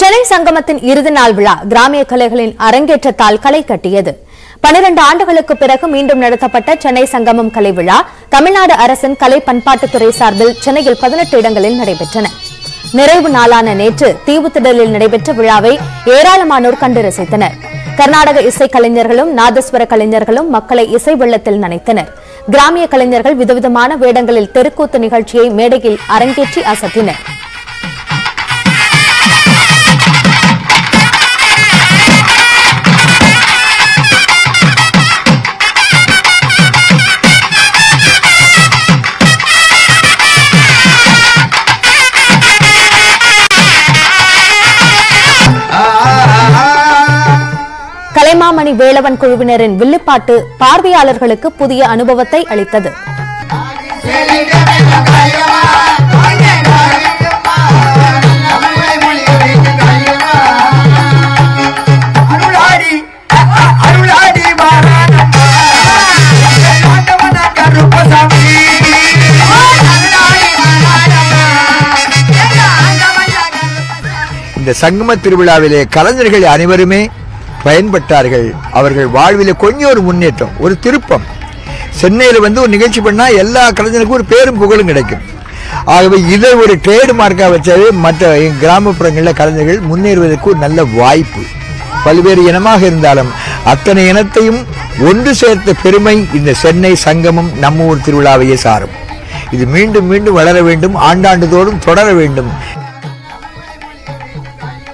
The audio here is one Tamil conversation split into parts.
சென்னை சங்கமத்தின் இறுதி நாள் விழா கிராமிய கலைகளின் அரங்கேற்றத்தால் களை கட்டியது. 12 ஆண்டுகளுக்கு பிறகு மீண்டும் நடத்தப்பட்ட சென்னை சங்கமம் கலை விழா தமிழ்நாடு அரசின் கலை பண்பாட்டுத்துறை சார்பில் சென்னையில் 18 இடங்களில் நடைபெற்றன. நிறைவு நாளான நேற்று தீவுத்திடலில் நடைபெற்ற விழாவை ஏராளமானோர் கண்டு ரசித்தனர். கர்நாடக இசை கலைஞர்களும் நாதஸ்வர கலைஞர்களும் மக்களை இசை வெள்ளத்தில் நனைத்தனர். கிராமிய கலைஞர்கள் விதவிதமான வேடங்களில் தெருக்கூத்து நிகழ்ச்சியை மேடையில் அரங்கேற்றி அசத்தினர். கலைமாமணி வேலவன் குழுவினரின் வில்லுப்பாட்டு பார்வையாளர்களுக்கு புதிய அனுபவத்தை அளித்தது. இந்த சங்கம திருவிழாவிலே கலைஞர்கள் அனைவருமே பயன்பட்டார்கள். அவர்கள் வாழ்விலே கொஞ்சம் ஒரு முன்னேற்றம், ஒரு திருப்பம். சென்னையில் ஒரு நிகழ்ச்சி பண்ணா எல்லா கலைஞருக்கும் ஒரு பேரும் புகழும் கிடைக்கும். ஆகவே இதை ஒரு ட்ரேடு மார்க்காக வச்சாவே மற்ற கிராமப்புறங்களில் கலைஞர்கள் முன்னேறுவதற்கு ஒரு நல்ல வாய்ப்பு. பல்வேறு இனமாக இருந்தாலும் அத்தனை இனத்தையும் ஒன்று சேர்த்த பெருமை இந்த சென்னை சங்கமம் நம்ம ஊர் திருவிழாவையே சாரும். இது மீண்டும் மீண்டும் வளர வேண்டும், ஆண்டாண்டுதோறும் தொடர வேண்டும்.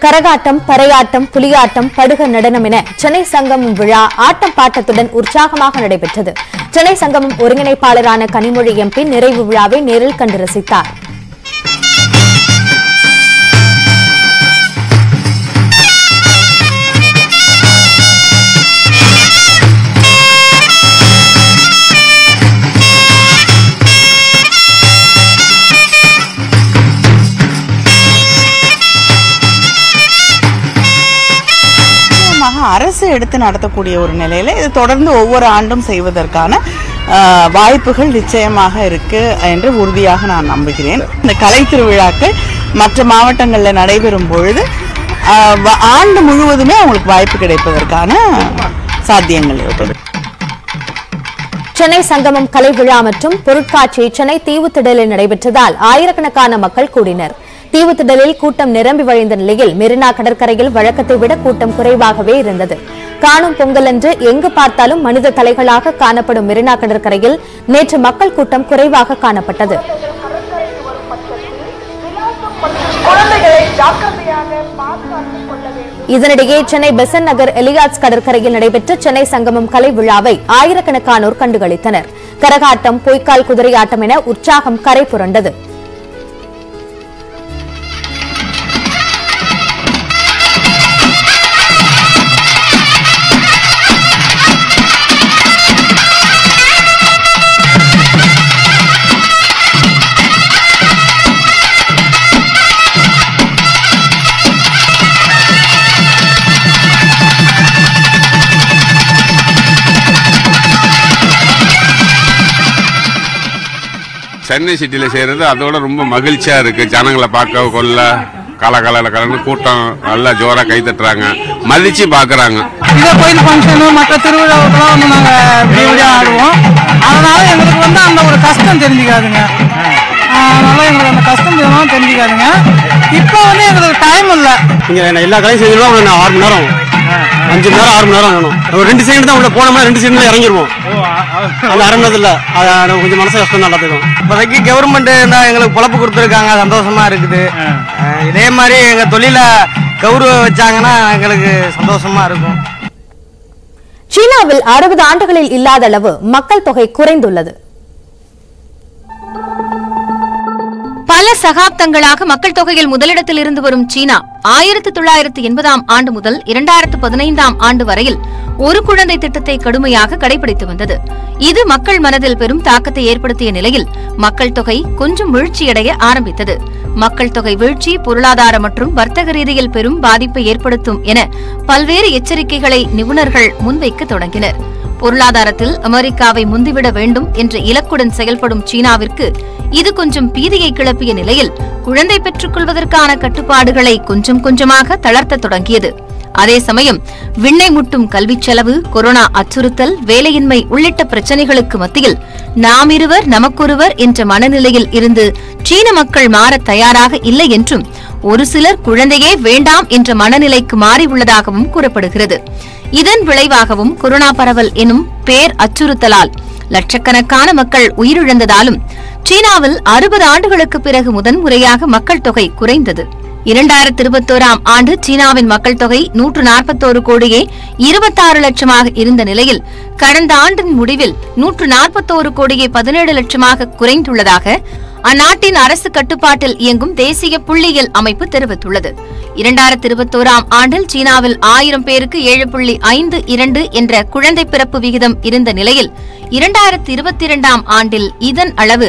கரகாட்டம், பறையாட்டம், புலியாட்டம், படுக நடனம் என சென்னை சங்கமம் விழா ஆட்டம் பாட்டத்துடன் உற்சாகமாக நடைபெற்றது. சென்னை சங்கமம் ஒருங்கிணைப்பாளரான கனிமொழி எம்பி நிறைவு விழாவை நேரில் கண்டு ரசித்தார். அரசு எடுத்து நடத்தக்கூடிய ஒரு நிலையில இது தொடர்ந்து ஒவ்வொரு ஆண்டும் செய்வதற்கான வாய்ப்புகள் நிச்சயமாக இருக்கு என்று உறுதியாக நான் நம்புகிறேன். இந்த கலை திருவிழாக்கள் மற்ற மாவட்டங்களில் நடைபெறும் பொழுது ஆண்டு முழுவதுமே அவங்களுக்கு வாய்ப்பு கிடைப்பதற்கான சாத்தியங்கள் இருக்குது. சென்னை சங்கமம் கலை விழா மற்றும் பொருட்காட்சி சென்னை தீவுத்திடலில் நடைபெற்றதால் ஆயிரக்கணக்கான மக்கள் கூடினர். தீவுத்திடலில் கூட்டம் நிரம்பி வழிந்த நிலையில் மெரினா கடற்கரையில் வழக்கத்தை விட கூட்டம் குறைவாகவே இருந்தது. காணும் பொங்கலன்று எங்கு பார்த்தாலும் மனித தலைகளாக காணப்படும் மெரினா கடற்கரையில் நேற்று மக்கள் கூட்டம் குறைவாக காணப்பட்டது. இதனிடையே சென்னை பெசன்ட் நகர் எலியாட்ஸ் கடற்கரையில் நடைபெற்ற சென்னை சங்கமம் கலை விழாவை ஆயிரக்கணக்கானோர் கண்டுகளித்தனர். கரகாட்டம், பொய்க்கால் குதிரையாட்டம் என உற்சாகம் கரை புரண்டது. சென்னை சிட்டியில் செய்கிறது அதோட ரொம்ப மகிழ்ச்சியாக இருக்குது. ஜனங்களை பார்க்க கொள்ள கலகலன்னு கூட்டம் நல்லா ஜோராக கை தட்டுறாங்க, மதிச்சு பார்க்குறாங்க. இதே கோயில் ஃபங்க்ஷனு மற்ற திருவிழாவுக்கெல்லாம் நாங்கள் விடியா ஆடுவோம். அதனால எங்களுக்கு அந்த ஒரு கஷ்டம் தெரிஞ்சுக்காதுங்க. அதனால எங்களுக்கு அந்த கஷ்டம் தெரிஞ்சுக்காதுங்க. இப்போ எங்களுக்கு டைம் இல்லை. இங்கே எல்லா கலையும் செய்யலாம். 6 மணி நேரம் 5 மணி நேரம் 6 மணி நேரம் வேணும். ஒரு 2 செகண்ட் தான் உள்ள போனோம்னா 2 செகண்ட்ல இறங்கிடுவோம். அந்த 1/2 மணி நேரத்தில் கொஞ்சம் மனசு கஷ்டம் தான் எல்லாத்துக்கும். இப்போதைக்கு கவர்மெண்ட் தான் எங்களுக்கு பொழப்பு கொடுத்துருக்காங்க, சந்தோஷமா இருக்குது. இதே மாதிரி எங்க தொழில கௌரவம் வச்சாங்கன்னா எங்களுக்கு சந்தோஷமா இருக்கும். சீனாவில் 60 ஆண்டுகளில் இல்லாத அளவு மக்கள் தொகை குறைந்துள்ளது. பல சகாப்தங்களாக மக்கள் தொகையில் முதலிடத்தில் இருந்து வரும் சீனா 1980ஆம் ஆண்டு முதல் 2015ஆம் ஆண்டு வரையில் ஒரு குழந்தை திட்டத்தை கடுமையாக கடைபிடித்து வந்தது. இது மக்கள் மனதில் பெரும் தாக்கத்தை ஏற்படுத்திய நிலையில் மக்கள் தொகை கொஞ்சம் வீழ்ச்சியடைய ஆரம்பித்தது. மக்கள் தொகை வீழ்ச்சி பொருளாதார மற்றும் வர்த்தக ரீதியில் பெரும் பாதிப்பை ஏற்படுத்தும் என பல்வேறு எச்சரிக்கைகளை நிபுணர்கள் முன்வைக்க தொடங்கினர். பொருளாதாரத்தில் அமெரிக்காவை முந்திவிட வேண்டும் என்ற இலக்குடன் செயல்படும் சீனாவிற்கு இது கொஞ்சம் பீதியை கிளப்பிய நிலையில் குழந்தை பெற்றுக் கொள்வதற்கான கட்டுப்பாடுகளை கொஞ்சம் கொஞ்சமாக தளர்த்த தொடங்கியது. அதே சமயம் விண்ணை முட்டும் கல்விச் செலவு, கொரோனா அச்சுறுத்தல், வேலையின்மை உள்ளிட்ட பிரச்சினைகளுக்கு மத்தியில் நாம் இருவர் நமக்கொருவர் என்ற மனநிலையில் இருந்து சீன மக்கள் மாற தயாராக இல்லை என்றும் ஒரு சிலர் குழந்தையே வேண்டாம் என்ற மனநிலைக்கு மாறியுள்ளதாகவும் கூறப்படுகிறது. இதன் விளைவாகவும் கொரோனா பரவல் எனும் பேர் அச்சுறுத்தலால் லட்சக்கணக்கான மக்கள் உயிரிழந்ததாலும் சீனாவில் 60 ஆண்டுகளுக்கு பிறகு முதன்முறையாக மக்கள் தொகை குறைந்தது. 2021ஆம் ஆண்டு சீனாவின் மக்கள் தொகை 141 கோடியே 26 லட்சமாக இருந்த நிலையில் கடந்த ஆண்டின் முடிவில் 141 கோடியே 17 லட்சமாக குறைந்துள்ளதாக அந்நாட்டின் அரசு கட்டுப்பாட்டில் இயங்கும் தேசிய புள்ளியியல் அமைப்பு தெரிவித்துள்ளது. 2021ஆம் ஆண்டில் சீனாவில் 1000 பேருக்கு 7.52 என்ற குழந்தை பிறப்பு விகிதம் இருந்த நிலையில் 2022ஆம் ஆண்டில் இதன் அளவு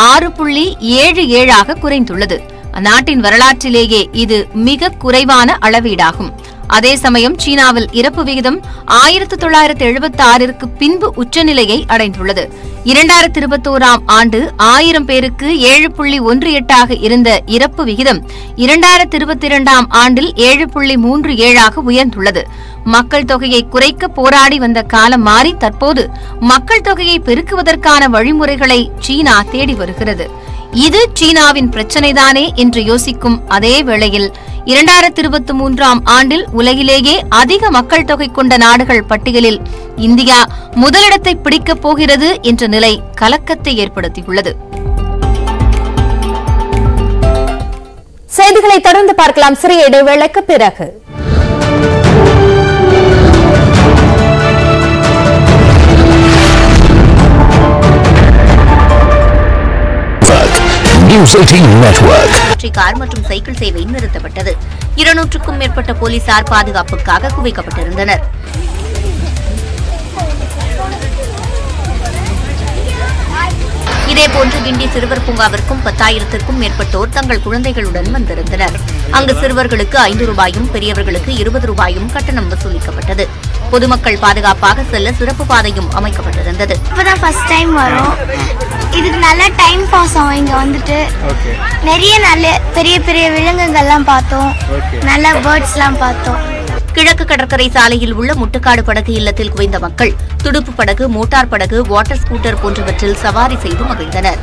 6.77ஆக குறைந்துள்ளது. அந்நாட்டின் வரலாற்றிலேயே இது மிக குறைவான அளவீடாகும். அதே சமயம் சீனாவில் இறப்பு விகிதம் 1976ற்கு பின்பு உச்சநிலையை அடைந்துள்ளது. 2021ஆம் ஆண்டு 1000 பேருக்கு 7.18ஆக இருந்த இறப்பு விகிதம் 2022ஆம் ஆண்டில் 7.37ஆக உயர்ந்துள்ளது. மக்கள் தொகையை குறைக்க போராடி வந்த காலம் மாறி தற்போது மக்கள் தொகையை பெருக்குவதற்கான வழிமுறைகளை சீனா தேடி வருகிறது. இது சீனாவின் பிரச்சினைதானே என்று யோசிக்கும் அதே வேளையில் 2023ஆம் ஆண்டில் உலகிலேயே அதிக மக்கள் தொகை கொண்ட நாடுகள் பட்டியலில் இந்தியா முதலிடத்தை பிடிக்கப் போகிறது என்ற நிலை கலக்கத்தை ஏற்படுத்தியுள்ளது. செய்திகளை தொடர்ந்து பார்க்கலாம் சிறிய இடைவேளைக்கு பிறகு. News18 Network. கார் மற்றும் சைக்கிள் சேவை நிறுத்தப்பட்டது. 200க்கும் மேற்பட்ட போலீசார் பாதுகாப்புக்காக குவிக்கப்பட்டிருந்தனர். இதேபோன்று கிண்டி சிறுவர் பூங்காவிற்கும் 10,000க்கும் மேற்பட்டோர் தங்கள் குழந்தைகளுடன் வந்திருந்தனர். அங்கு சிறுவர்களுக்கு 5 ரூபாயும் பெரியவர்களுக்கு 20 ரூபாயும் கட்டணம் வசூலிக்கப்பட்டது. பொதுமக்கள் பாதுகாப்பாக செல்ல சிறப்பு பாதையும் அமைக்கப்பட்டிருந்தது. இப்பதான் ஃபர்ஸ்ட் டைம் வரோம். இதுக்கு நல்ல டைம் பாஸ் ஆகும். இங்க வந்துட்டு நிறைய நல்ல பெரிய பெரிய விலங்குகள்லாம் பார்த்தோம். நல்ல பேர்ட்ஸ்லாம் பார்த்தோம். கிழக்கு கடற்கரை சாலையில் உள்ள முட்டுக்காடு படகு இல்லத்தில் குவிந்த மக்கள் துடுப்பு படகு, மோட்டார் படகு, வாட்டர் ஸ்கூட்டர் போன்றவற்றில் சவாரி செய்து மகிழ்ந்தனர்.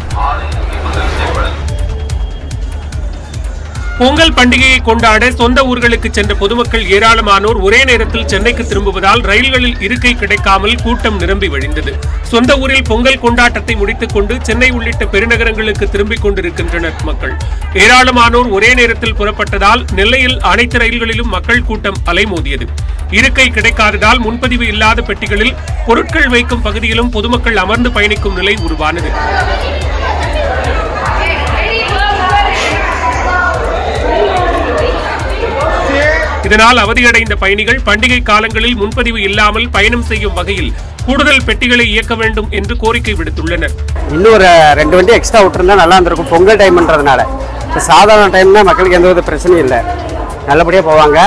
பொங்கல் பண்டிகையை கொண்டாட சொந்த ஊர்களுக்கு சென்ற பொதுமக்கள் ஏராளமானோர் ஒரே நேரத்தில் சென்னைக்கு திரும்புவதால் ரயில்களில் இருக்கை கிடைக்காமல் கூட்டம் நிரம்பி வழிந்தது. சொந்த ஊரில் பொங்கல் கொண்டாட்டத்தை முடித்துக் கொண்டு சென்னை உள்ளிட்ட பெருநகரங்களுக்கு திரும்பிக் கொண்டிருக்கின்றனர் மக்கள். ஏராளமானோர் ஒரே நேரத்தில் புறப்பட்டதால் நெல்லையில் அனைத்து ரயில்களிலும் மக்கள் கூட்டம் அலைமோதியது. இருக்கை கிடைக்காததால் முன்பதிவு இல்லாத பெட்டிகளில் பொருட்கள் வைக்கும் பகுதியிலும் பொதுமக்கள் அமர்ந்து பயணிக்கும் நிலை உருவானது. இதனால் அவதியடைந்த பயணிகள் பண்டிகை காலங்களில் முன்பதிவு இல்லாமல் பயணம் செய்யும் வகையில் கூடுதல் பெட்டிகளை இயக்க வேண்டும் என்று கோரிக்கை விடுத்துள்ளனர். இன்னும் ஒரு 2 வண்டி எக்ஸ்ட்ரா விட்டுருந்தா நல்லா இருந்திருக்கும். பொங்கல் டைம்ன்றதுனால சாதாரண டைம்னா மக்களுக்கு எந்த வித பிரச்சனையும் இல்லை, நல்லபடியாக போவாங்க.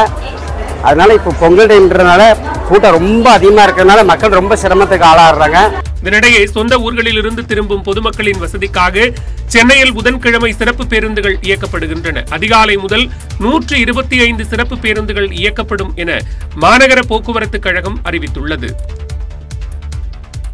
அதனால இப்போ பொங்கல் டைம்ன்றதுனால கூட்டம் ரொம்ப அதிகமாக இருக்கிறதுனால மக்கள் ரொம்ப சிரமத்துக்கு ஆளாடுறாங்க. இதனிடையே சொந்த ஊர்களில் இருந்து திரும்பும் பொதுமக்களின் வசதிக்காக சென்னையில் புதன்கிழமை சிறப்பு பேருந்துகள் இயக்கப்படுகின்றன. அதிகாலை முதல் 125 சிறப்பு பேருந்துகள் இயக்கப்படும் என மாநகர போக்குவரத்து கழகம் அறிவித்துள்ளது.